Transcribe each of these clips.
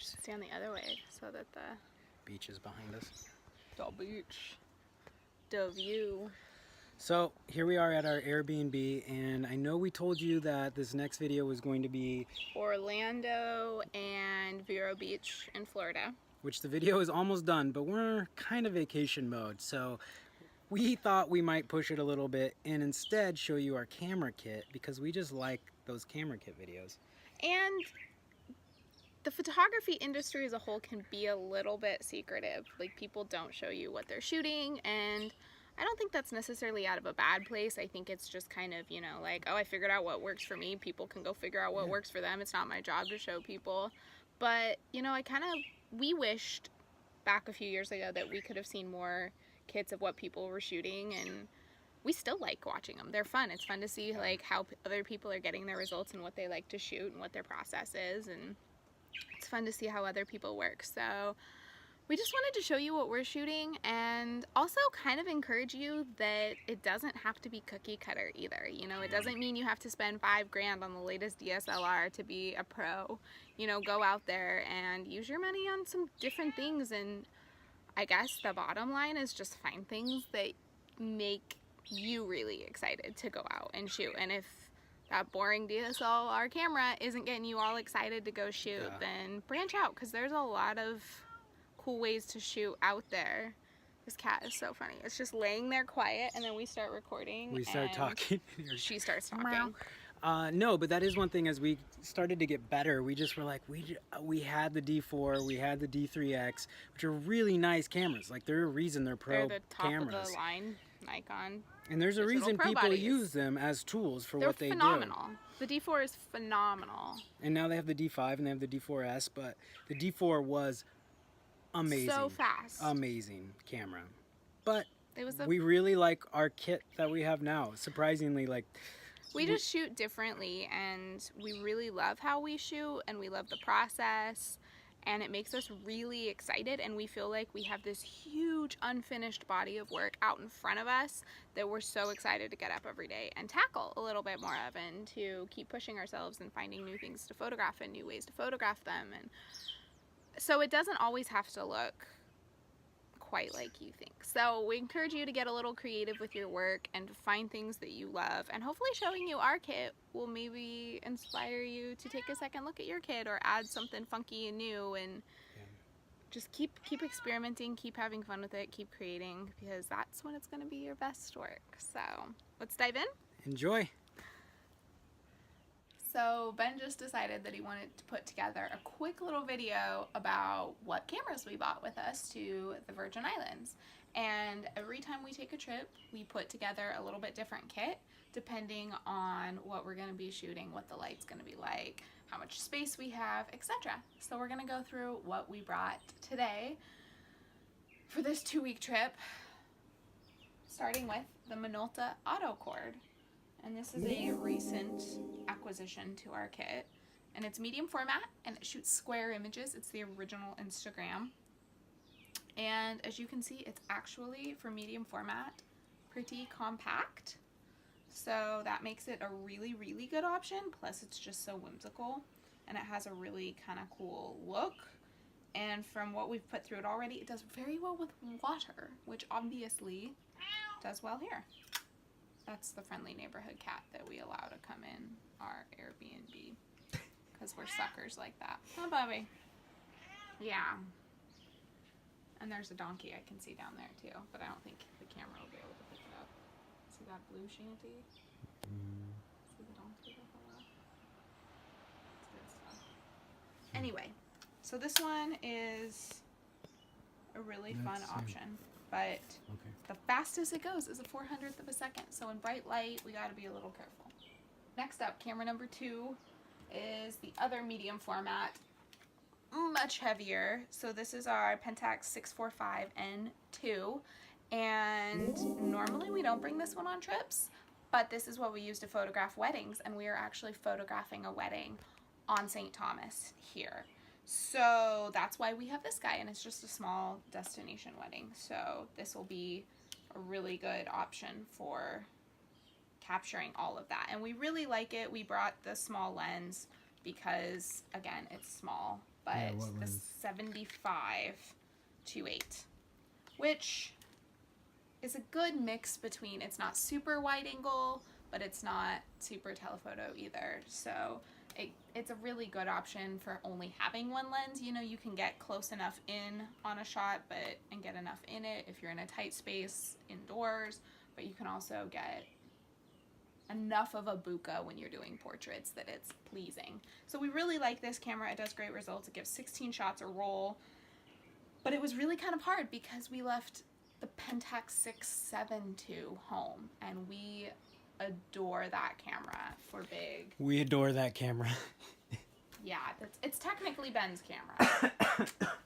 should stand the other way so that the beach is behind us. The beach. The view. So here we are at our Airbnb, and I know we told you that this next video was going to be Orlando and Vero Beach in Florida. Which the video is almost done, but we're kind of vacation mode, so we thought we might push it a little bit and instead show you our camera kit, because we just like those camera kit videos. And the photography industry as a whole can be a little bit secretive. Like, people don't show you what they're shooting, and I don't think that's necessarily out of a bad place. I think it's just kind of, you know, like, oh, I figured out what works for me. People can go figure out what works for them. It's not my job to show people. But, you know, we wished back a few years ago that we could have seen more kits of what people were shooting, and we still like watching them. They're fun. It's fun to see like how other people are getting their results and what they like to shoot and what their process is, and it's fun to see how other people work. So we just wanted to show you what we're shooting, and also kind of encourage you that it doesn't have to be cookie cutter either. You know, it doesn't mean you have to spend $5 grand on the latest DSLR to be a pro. You know, go out there and use your money on some different things, and I guess the bottom line is just find things that make you really excited to go out and shoot. And if that boring DSLR camera isn't getting you all excited to go shoot, then branch out, because there's a lot of cool ways to shoot out there. This cat is so funny. It's just laying there quiet, and then we start recording. We start talking. She starts talking. No, but that is one thing. As we started to get better, we just were like, we had the D4, we had the D3X, which are really nice cameras. Like, they're a reason they're pro They're the top cameras. of the line Nikon. And there's a reason people use them as tools for what they do. They're phenomenal. The D4 is phenomenal. And now they have the D5 and they have the D4S, but the D4 was amazing. So fast. Amazing camera. But it was we really like our kit that we have now. Surprisingly, like, we just shoot differently, and we really love how we shoot, and we love the process, and it makes us really excited, and we feel like we have this huge unfinished body of work out in front of us that we're so excited to get up every day and tackle a little bit more of, and to keep pushing ourselves and finding new things to photograph and new ways to photograph them. And so it doesn't always have to look quite like you think. So we encourage you to get a little creative with your work and to find things that you love, and hopefully showing you our kit will maybe inspire you to take a second look at your kit or add something funky and new, and just keep experimenting, keep having fun with it, keep creating, because that's when it's going to be your best work. So let's dive in. Enjoy. So Ben just decided that he wanted to put together a quick little video about what cameras we bought with us to the Virgin Islands. And every time we take a trip, we put together a little bit different kit depending on what we're going to be shooting, what the light's going to be like, how much space we have, etc. So we're going to go through what we brought today for this 2-week trip, starting with the Minolta Autocord. And this is a recent acquisition to our kit, and it's medium format, and it shoots square images. It's the original Instagram, and as you can see, it's actually, for medium format, pretty compact, so that makes it a really, really good option. Plus it's just so whimsical, and it has a really kind of cool look, and from what we've put through it already, it does very well with water, which obviously does well here. That's the friendly neighborhood cat that we allow to come in our Airbnb, because we're suckers like that. Oh, Bobby. Yeah. And there's a donkey I can see down there too, but I don't think the camera will be able to pick it up. See that blue shanty? See the donkey below? It's good stuff. Anyway, so this one is a really fun option. But the fastest it goes is a 400th of a second. So in bright light, we got to be a little careful. Next up, camera number 2 is the other medium format, much heavier. So this is our Pentax 645N2. And normally we don't bring this one on trips, but this is what we use to photograph weddings. And we are actually photographing a wedding on St. Thomas here. So that's why we have this guy, and it's just a small destination wedding. So this will be a really good option for capturing all of that. And we really like it. We brought the small lens because, again, it's small. But Yeah, what the lens? 75-8, which is a good mix between, it's not super wide angle, but it's not super telephoto either. So it's a really good option for only having one lens. You know, you can get close enough in on a shot and get enough in it if you're in a tight space indoors, but you can also get enough of a bokeh when you're doing portraits that it's pleasing. So we really like this camera. It does great results. It gives 16 shots a roll, but it was really kind of hard because we left the Pentax 672 home, and we adore that camera for big. We adore that camera. Yeah, it's technically Ben's camera.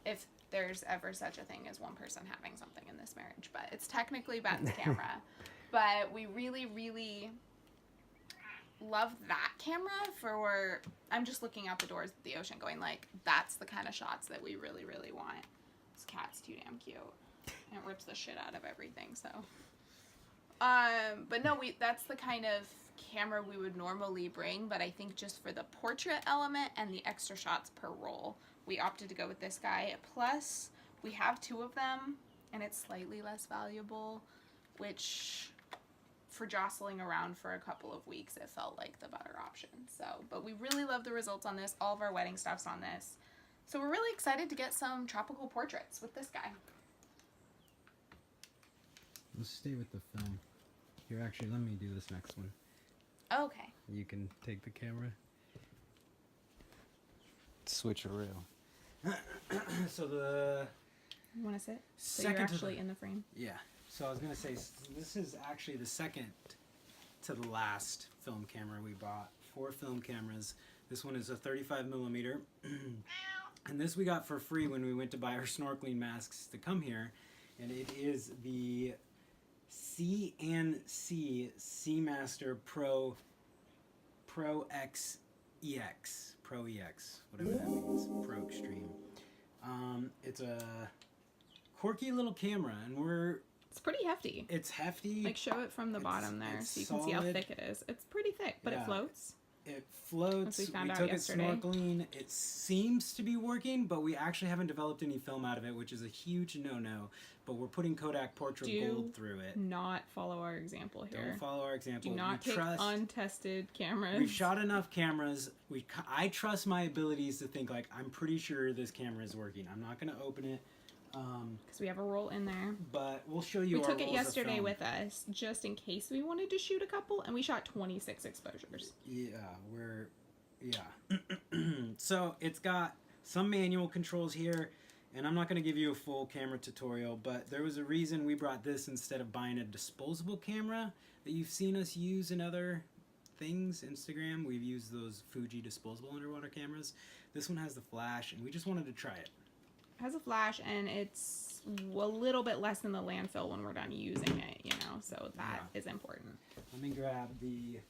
If there's ever such a thing as one person having something in this marriage, but it's technically Ben's camera. But we really, really love that camera for, I'm just looking out the doors at the ocean going like, that's the kind of shots that we really, really want. This cat's too damn cute. And it rips the shit out of everything, so. But no, that's the kind of camera we would normally bring, but I think just for the portrait element and the extra shots per roll, we opted to go with this guy. Plus, we have 2 of them, and it's slightly less valuable, which for jostling around for a couple of weeks, it felt like the better option. So, but we really love the results on this. All of our wedding stuff's on this. So we're really excited to get some tropical portraits with this guy. Let's stay with the film. Here, actually, let me do this next one. Okay. You can take the camera. Switcheroo. So the You want to sit? So second you're to actually the, in the frame. yeah. So I was gonna say this is actually the second to the last film camera we bought. 4 film cameras. This one is a 35mm, and this we got for free when we went to buy our snorkeling masks to come here, and it is the CNC Seamaster Pro X EX, Pro EX, whatever that means, Pro Extreme. It's a quirky little camera, and It's pretty hefty. it's hefty. Like, show it from the bottom there so you can see how solid. thick it is. It's pretty thick, but Yeah. it floats. It floats. As we found out took yesterday. it snorkeling. It seems to be working, but we actually haven't developed any film out of it, which is a huge no-no. But we're putting Kodak Portrait Gold through it. Not follow our example here. Don't follow our example. Do not take untested cameras. We've shot enough cameras. I trust my abilities to think like, I'm pretty sure this camera is working. I'm not going to open it. Because we have a roll in there. But we'll show you We our took it rolls of yesterday film. with us just in case we wanted to shoot a couple, and we shot 26 exposures. Yeah. So it's got some manual controls here, and I'm not going to give you a full camera tutorial, but there was a reason we brought this instead of buying a disposable camera that you've seen us use in other things. Instagram, we've used those Fuji disposable underwater cameras. This one has the flash, and we just wanted to try it. It has a flash, and it's a little bit less than the landfill when we're done using it, you know, so that is important. Let me grab the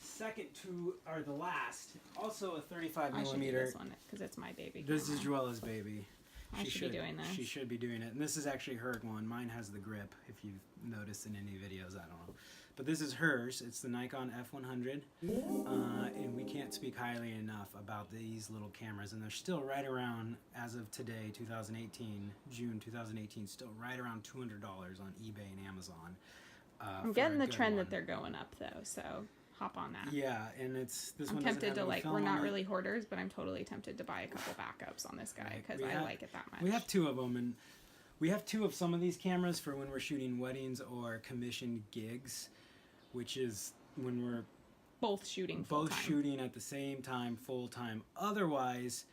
second to, or the last, also a 35 I should do millimeter. this one because it's my baby. This is camera. Joella's baby. I should be doing this. She should be doing it. And this is actually her one. Mine has the grip, if you've noticed in any videos, I don't know. But this is hers. It's the Nikon F100. And we can't speak highly enough about these little cameras. And they're still right around, as of today, 2018, June 2018, still right around $200 on eBay and Amazon. I'm getting the trend that they're going up, though, so hop on that. Yeah, and this I'm one tempted doesn't have to, any like, film we're on not it. really hoarders, but I'm totally tempted to buy a couple backups on this guy because I like it that much. We have 2 of them, and we have 2 of some of these cameras for when we're shooting weddings or commissioned gigs, which is when we're both shooting full time. shooting at the same time, full time. Otherwise,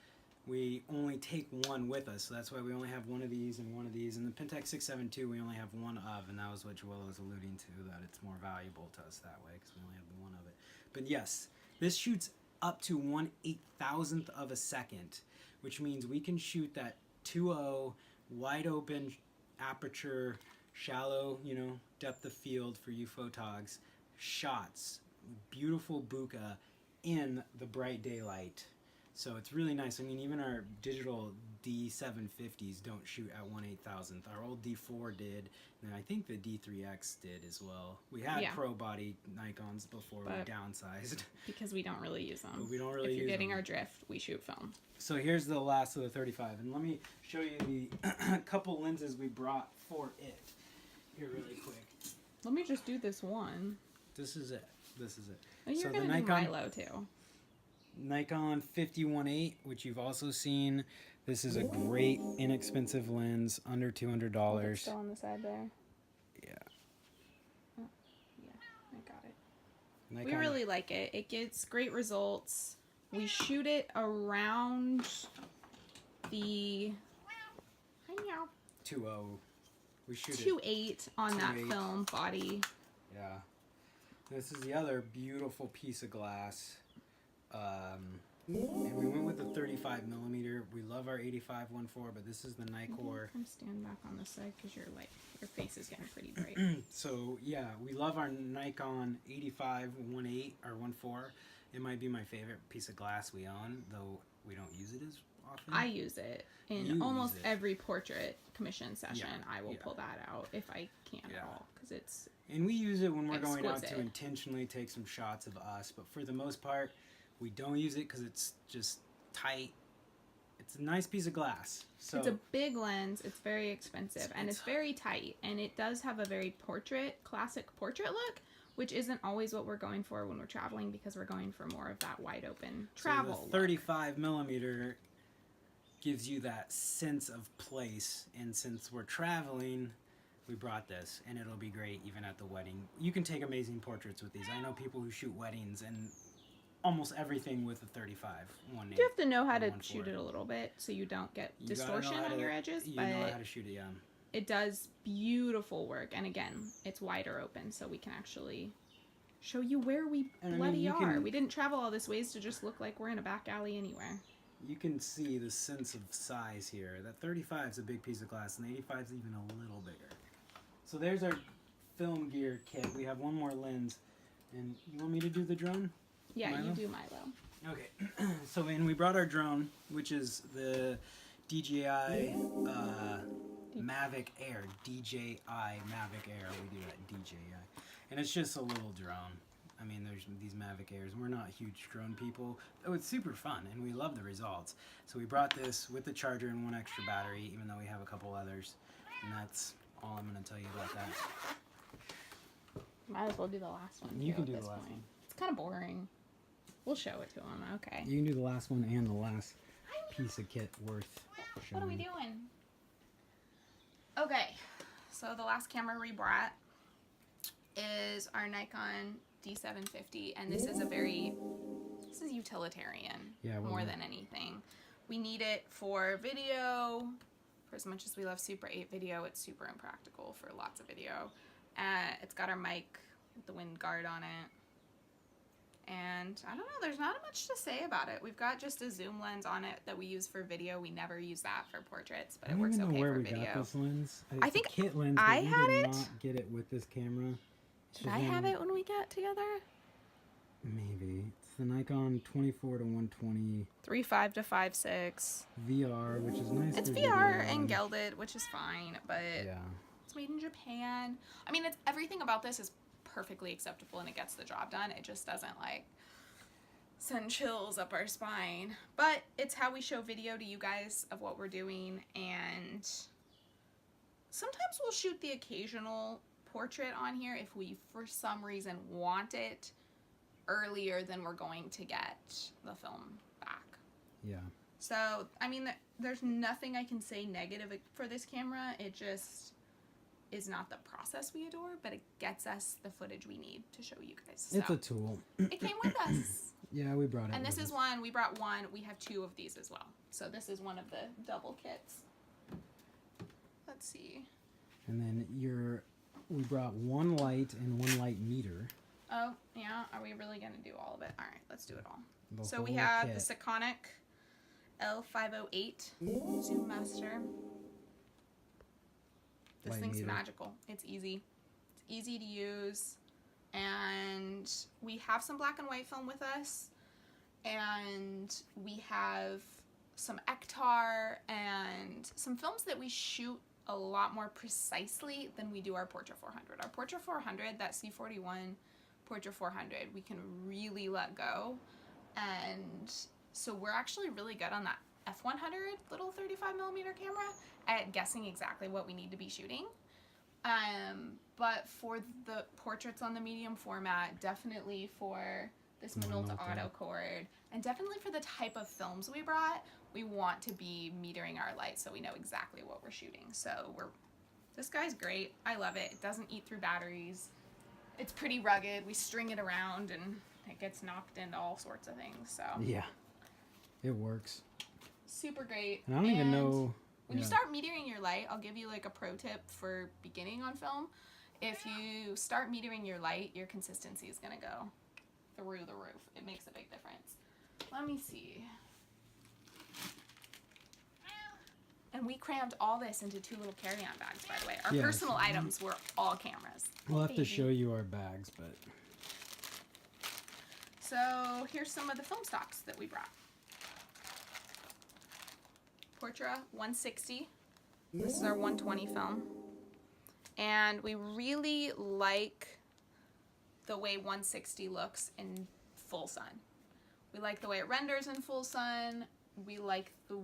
we only take one with us, so that's why we only have one of these and one of these. And the Pentax 672 we only have one of, and that was what Joella was alluding to, that it's more valuable to us that way because we only have the one of it. But yes, this shoots up to 1/8,000th of a second, which means we can shoot that 2.0 wide open aperture, shallow, depth of field for you photogs, shots, beautiful bokeh in the bright daylight. So it's really nice. I mean, even our digital D750s don't shoot at 1/8000th. Our old D4 did, and I think the D3X did as well. We had pro body Nikons before we downsized. Because we don't really use them. But we don't really use them. If you're getting our drift, we shoot film. So here's the last of the 35, and let me show you the couple lenses we brought for it here really quick. Let me just do this one. This is it. This is it. And you're going to do Milo too. Nikon 50-1.8, which you've also seen. This is a great, inexpensive lens, under $200. It's still on the side there. Yeah. Oh, yeah, I got it. Nikon. We really like it. It gets great results. We shoot it around the 2.0. We shoot 2.8 on that film body. Yeah. This is the other beautiful piece of glass. And we went with the 35mm. We love our 85-1.4, but this is the Nikkor. Come stand back on this side because your face is getting pretty bright. So yeah, we love our Nikon 85-1.8 or 1.4. It might be my favorite piece of glass we own, though we don't use it as often. I use it in almost every portrait commission session. I will pull that out if I can at all, because it's and we use it when we're exquisite. going out to intentionally take some shots of us, but for the most part, we don't use it because it's just tight. It's a nice piece of glass. So it's a big lens. It's very expensive, and it's very tight, and it does have a very classic portrait look, which isn't always what we're going for when we're traveling, because we're going for more of that wide open travel. So the 35mm gives you that sense of place, and since we're traveling, we brought this, and it'll be great even at the wedding. You can take amazing portraits with these. I know people who shoot weddings and almost everything with a 35-1.8. You have to know how to shoot it a little bit so you don't get distortion on your edges. You know how to shoot it, yeah. It does beautiful work, and again, it's wider open, so we can actually show you where we bloody are. We didn't travel all this ways to just look like we're in a back alley anywhere. You can see the sense of size here. That 35 is a big piece of glass, and the 85 is even a little bigger. So there's our film gear kit. We have one more lens, and you want me to do the drone? Yeah, Milo? You do Milo. Okay, so we brought our drone, which is the DJI Mavic Air. DJI Mavic Air. We do that DJI, and it's just a little drone. I mean, there's these Mavic Airs. We're not huge drone people. Oh, it's super fun, and we love the results. So we brought this with the charger and one extra battery, even though we have a couple others, and that's all I'm going to tell you about that. Might as well do the last one. You can do the last one. It's kind of boring. We'll show it to him. Okay. You can do the last one and the last piece of kit worth showing. What are we doing? Okay, so the last camera we brought is our Nikon D750, and this is utilitarian more than anything. We need it for video. For as much as we love Super 8 video, it's super impractical for lots of video. It's got our mic with the wind guard on it. And I don't know, there's not much to say about it. We've got just a zoom lens on it that we use for video. We never use that for portraits, but it works okay for video. I don't even know where we got this lens. I think a kit lens, I had it. Did not get it with this camera. Did I have it when we got together? Maybe. It's the Nikon 24-120. 3.5 to 5.6. VR, which is nice. It's VR and gelded, which is fine, but it's made in Japan. I mean, it's everything about this is perfectly acceptable and it gets the job done. It just doesn't like send chills up our spine, but it's how we show video to you guys of what we're doing, and sometimes we'll shoot the occasional portrait on here if we for some reason want it earlier than we're going to get the film back. Yeah. So I mean, there's nothing I can say negative for this camera. It just is not the process we adore, but it gets us the footage we need to show you guys. So it's a tool. It came with us. Yeah, we brought it. And this is one, we brought one. We have two of these as well. So this is one of the double kits. Let's see. And then we brought one light and one light meter. Oh, yeah. Are we really going to do all of it? All right, let's do it all. So we have the Sekonic L508 Zoom Master. This thing's magical. It's easy. It's easy to use. And we have some black and white film with us. And we have some Ektar and some films that we shoot a lot more precisely than we do our Portra 400. Our Portra 400, that C41 Portra 400, we can really let go. And so we're actually really good on that F100 little 35mm camera at guessing exactly what we need to be shooting. But for the portraits on the medium format, definitely for this Minolta autocord, and definitely for the type of films we brought, we want to be metering our light so we know exactly what we're shooting. So this guy's great. I love it. It doesn't eat through batteries. It's pretty rugged. We string it around and it gets knocked into all sorts of things. So yeah, it works. Super great. And I don't even know. When you start metering your light, I'll give you like a pro tip for beginning on film. If you start metering your light, your consistency is going to go through the roof. It makes a big difference. Let me see. And we crammed all this into 2 little carry-on bags, by the way. Our personal items were all cameras. We'll have to show you our bags, but... So here's some of the film stocks that we brought. Portra 160. This is our 120 film. And we really like the way 160 looks in full sun. We like the way it renders in full sun. We like the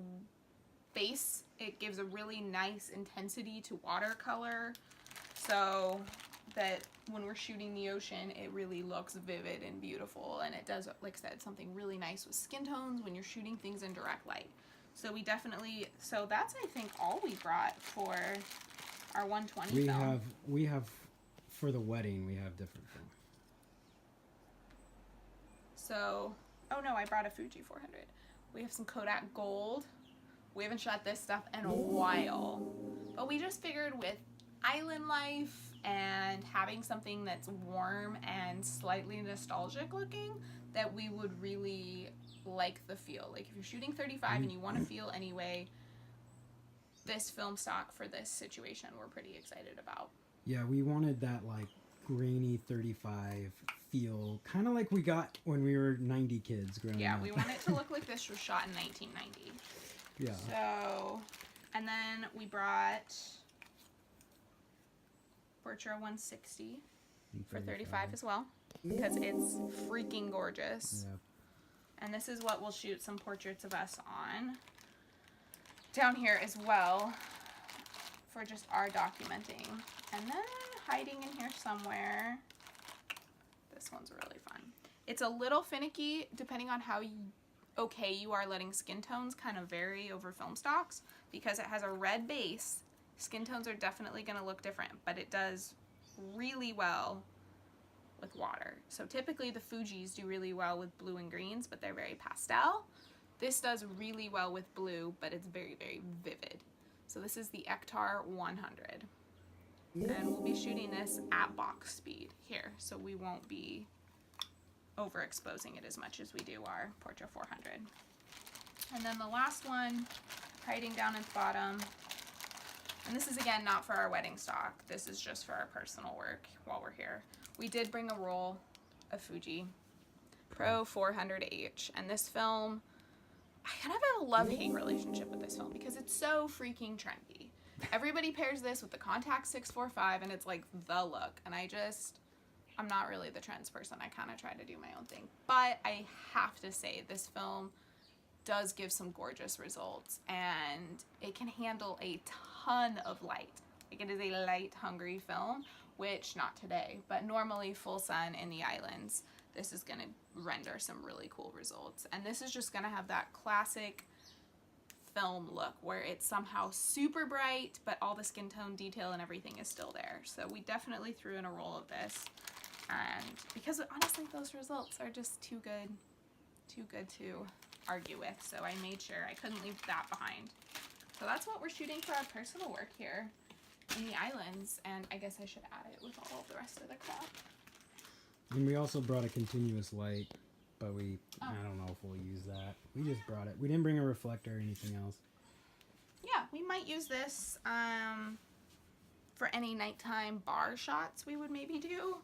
base. It gives a really nice intensity to watercolor, so that when we're shooting the ocean, it really looks vivid and beautiful, and it does, like I said, something really nice with skin tones when you're shooting things in direct light. So we definitely, so that's, I think, all we brought for our 120 film. We have, for the wedding, we have different film. So, oh no, I brought a Fuji 400. We have some Kodak Gold. We haven't shot this stuff in a while, but we just figured with island life and having something that's warm and slightly nostalgic looking, that we would really like the feel. Like if you're shooting 35 and you want to feel anyway, this film stock for this situation we're pretty excited about. Yeah, we wanted that like grainy 35 feel, kind of like we got when we were 90 kids growing up. Yeah, we want it to look like this was shot in 1990. Yeah. So, and then we brought Portra 160 for 35 as well, because it's freaking gorgeous. Yeah. And this is what we'll shoot some portraits of us on down here as well for just our documenting. And then hiding in here somewhere, this one's really fun. It's a little finicky depending on how okay you are letting skin tones kind of vary over film stocks. Because it has a red base, skin tones are definitely going to look different, but it does really well with water. So typically the Fujis do really well with blue and greens, but they're very pastel. This does really well with blue, but it's very, very vivid. So this is the Ektar 100. And we'll be shooting this at box speed here, so we won't be overexposing it as much as we do our Portra 400. And then the last one, hiding down at the bottom. And this is again not for our wedding stock. This is just for our personal work while we're here. We did bring a roll of Fuji Pro 400H, and this film, I kind of have a love-hate relationship with this film because it's so freaking trendy. Everybody pairs this with the Contax 645 and it's like the look, and I'm not really the trends person. I kind of try to do my own thing, but I have to say this film does give some gorgeous results, and it can handle a ton of light. Like, it is a light hungry film, which not today, but normally full sun in the islands, this is going to render some really cool results. And this is just going to have that classic film look where it's somehow super bright, but all the skin tone detail and everything is still there. So we definitely threw in a roll of this, and because honestly those results are just too good to argue with, so I made sure I couldn't leave that behind. So that's what we're shooting for our personal work here in the islands, and I guess I should add it with all of the rest of the crap. And we also brought a continuous light, but I don't know if we'll use that. We just brought it. We didn't bring a reflector or anything else. Yeah, we might use this for any nighttime bar shots we would maybe do,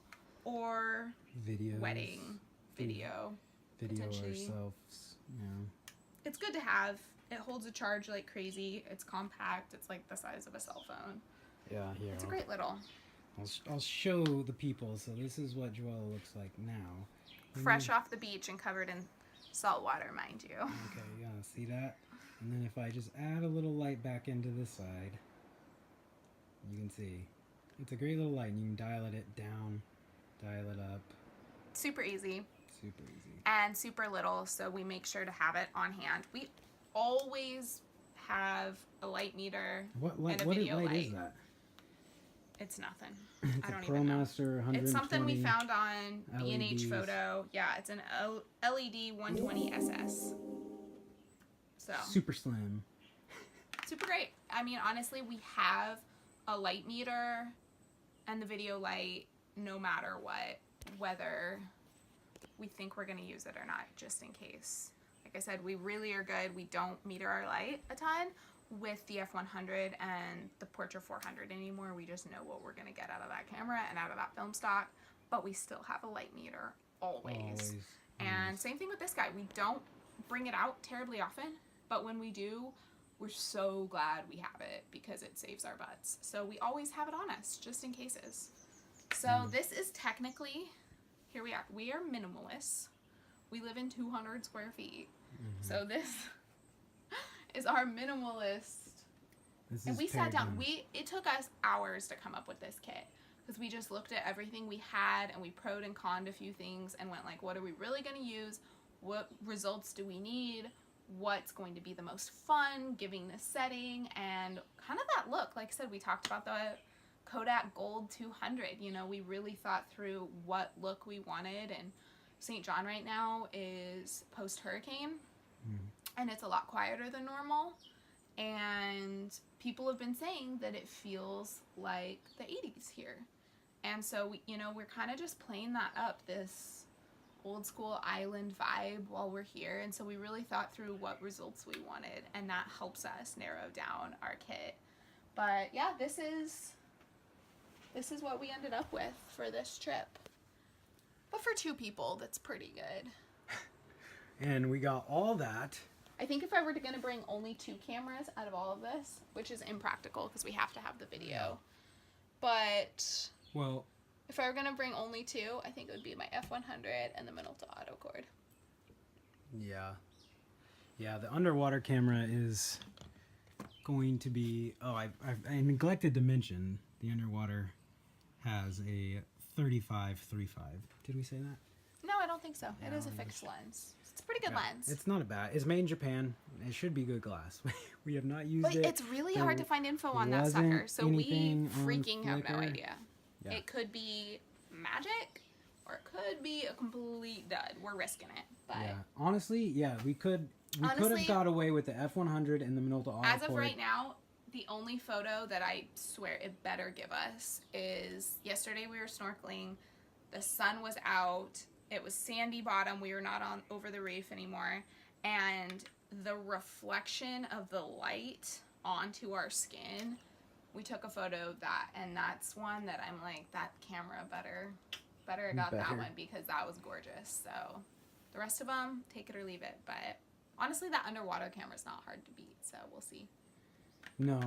or Videos. wedding video. video potentially. ourselves. Yeah. It's good to have. It holds a charge like crazy. It's compact. It's like the size of a cell phone. Yeah, here. It's a great little. I'll show the people. So this is what Joella looks like now. Fresh off the beach and covered in salt water, mind you. Okay, yeah, see that? And then if I just add a little light back into this side, you can see. It's a great little light, and you can dial it down, dial it up. Super easy. Super easy. And super little, so we make sure to have it on hand. We always have a light meter and a video light. What light is that? It's nothing. It's I don't a even know. ProMaster 120. It's something we found on B&H LEDs. Photo. Yeah, it's an LED 120 SS. So Super slim. super great. I mean, honestly, we have a light meter and the video light no matter what, whether we think we're going to use it or not, just in case. Like I said, we really are good. We don't meter our light a ton with the F100 and the Portra 400 anymore. We just know what we're going to get out of that camera and out of that film stock, but we still have a light meter always. And same thing with this guy. We don't bring it out terribly often, but when we do, we're so glad we have it because it saves our butts. So we always have it on us just in cases. So this is technically, here we are. We are minimalists. We live in 200 square feet. So this is our minimalist. And we sat down. It took us hours to come up with this kit because we just looked at everything we had and we pro'd and conned a few things and went like, what are we really going to use? What results do we need? What's going to be the most fun, giving this setting, and kind of that look. Like I said, we talked about the Kodak Gold 200. You know, we really thought through what look we wanted, and St. John right now is post-hurricane, and it's a lot quieter than normal, and people have been saying that it feels like the 80s here. And so, we're kind of just playing that up, this old school island vibe while we're here, and so we really thought through what results we wanted, and that helps us narrow down our kit. But yeah, this is what we ended up with for this trip. But for 2 people, that's pretty good. And we got all that. I think if I were going to bring only 2 cameras out of all of this, which is impractical because we have to have the video, but well, if I were going to bring only 2, I think it would be my F100 and the Minolta auto cord. Yeah. Yeah, the underwater camera is going to be... Oh, I neglected to mention the underwater has a 35-35. Did we say that? No, I don't think so. It is a fixed lens. It's a pretty good lens. It's not bad. It's made in Japan. It should be good glass. We have not used it. It's really hard to find info on that sucker, so we freaking have no idea. Yeah. It could be magic, or it could be a complete dud. We're risking it. But yeah, honestly, we could have got away with the F100 and the Minolta auto as of cord. right now, the only photo that I swear it better give us is yesterday we were snorkeling. The sun was out. It was sandy bottom. We were not on over the reef anymore. And the reflection of the light onto our skin, we took a photo of that. And that's one that I'm like, that camera better got that one because that was gorgeous. So the rest of them, take it or leave it. But honestly, that underwater camera's not hard to beat. So we'll see. No,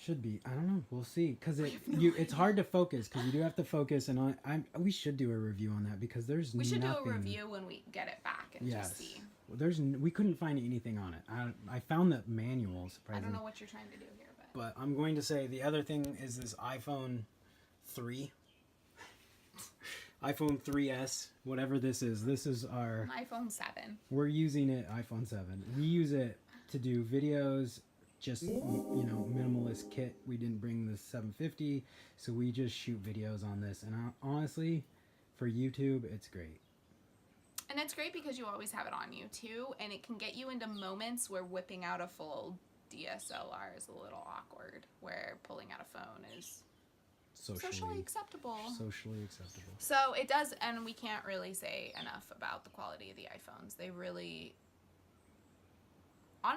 should be. I don't know. We'll see. Because it's hard to focus because you do have to focus. And we should do a review on that because there's We should do a review when we get it back and just see. We couldn't find anything on it. I found the manual, surprisingly. I don't know what you're trying to do here. But I'm going to say the other thing is this iPhone 3. iPhone 3S, whatever this is. This is our... iPhone 7. We're using it, iPhone 7. We use it to do videos, just, minimalist kit. We didn't bring the 750, so we just shoot videos on this. And honestly, for YouTube, it's great. And it's great because you always have it on you, too. And it can get you into moments where whipping out a full DSLR is a little awkward, where pulling out a phone is socially acceptable. Socially acceptable. So it does, and we can't really say enough about the quality of the iPhones. They really, I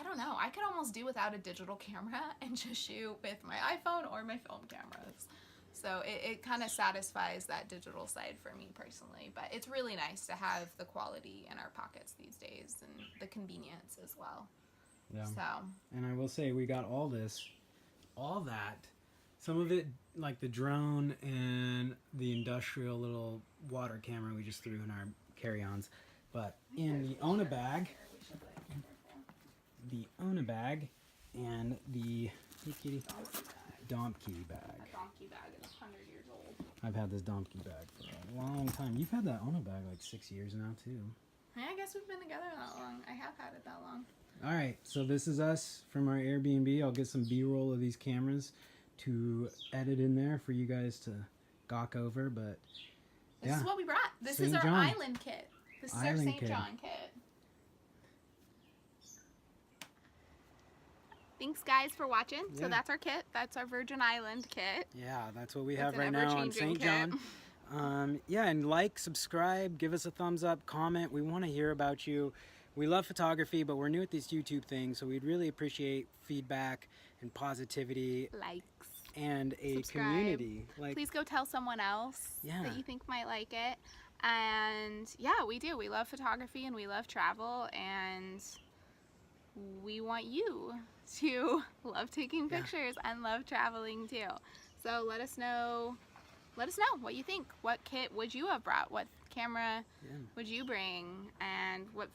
don't know. I could almost do without a digital camera and just shoot with my iPhone or my film cameras. So it kind of satisfies that digital side for me personally. But it's really nice to have the quality in our pockets these days and the convenience as well. Yeah. So. And I will say we got all that. Some of it, like the drone and the industrial little water camera we just threw in our carry-ons. But in the Ona bag and the, hey kitty, Domke bag. That donkey bag is 100 years old. I've had this Domke bag for a long time. You've had that Ona bag like 6 years now too. Yeah, I guess we've been together that long. I have had it that long. All right, so this is us from our Airbnb. I'll get some B-roll of these cameras to edit in there for you guys to gawk over, but This is what we brought. This is St. our John. island kit. This is our Island St. kit. John kit. Thanks guys for watching. Yeah. So that's our kit. That's our Virgin Island kit. yeah, that's what we It's have an right now on ever-changing St. John. Yeah, and like, subscribe, give us a thumbs up, comment. We want to hear about you. We love photography, but we're new at these YouTube things, so we'd really appreciate feedback and positivity Likes. and a Subscribe. community. Like, Please go tell someone else Yeah. that you think might like it. And yeah, we do. We love photography and we love travel, and we want you to love taking Yeah. pictures and love traveling too. So let us know what you think. What kit would you have brought? What camera Yeah. would you bring? And what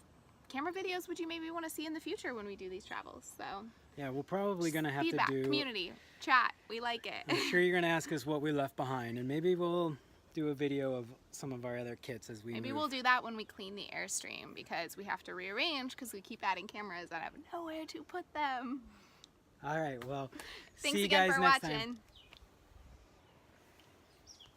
camera videos would you maybe want to see in the future when we do these travels? So yeah, we're probably going to have feedback, to do... community, chat. We like it. I'm sure you're going to ask us what we left behind, and maybe we'll do a video of some of our other kits as we Maybe move. we'll do that when we clean the Airstream, because we have to rearrange because we keep adding cameras and I have nowhere to put them. All right, well, Thanks see you again guys for next watching. time.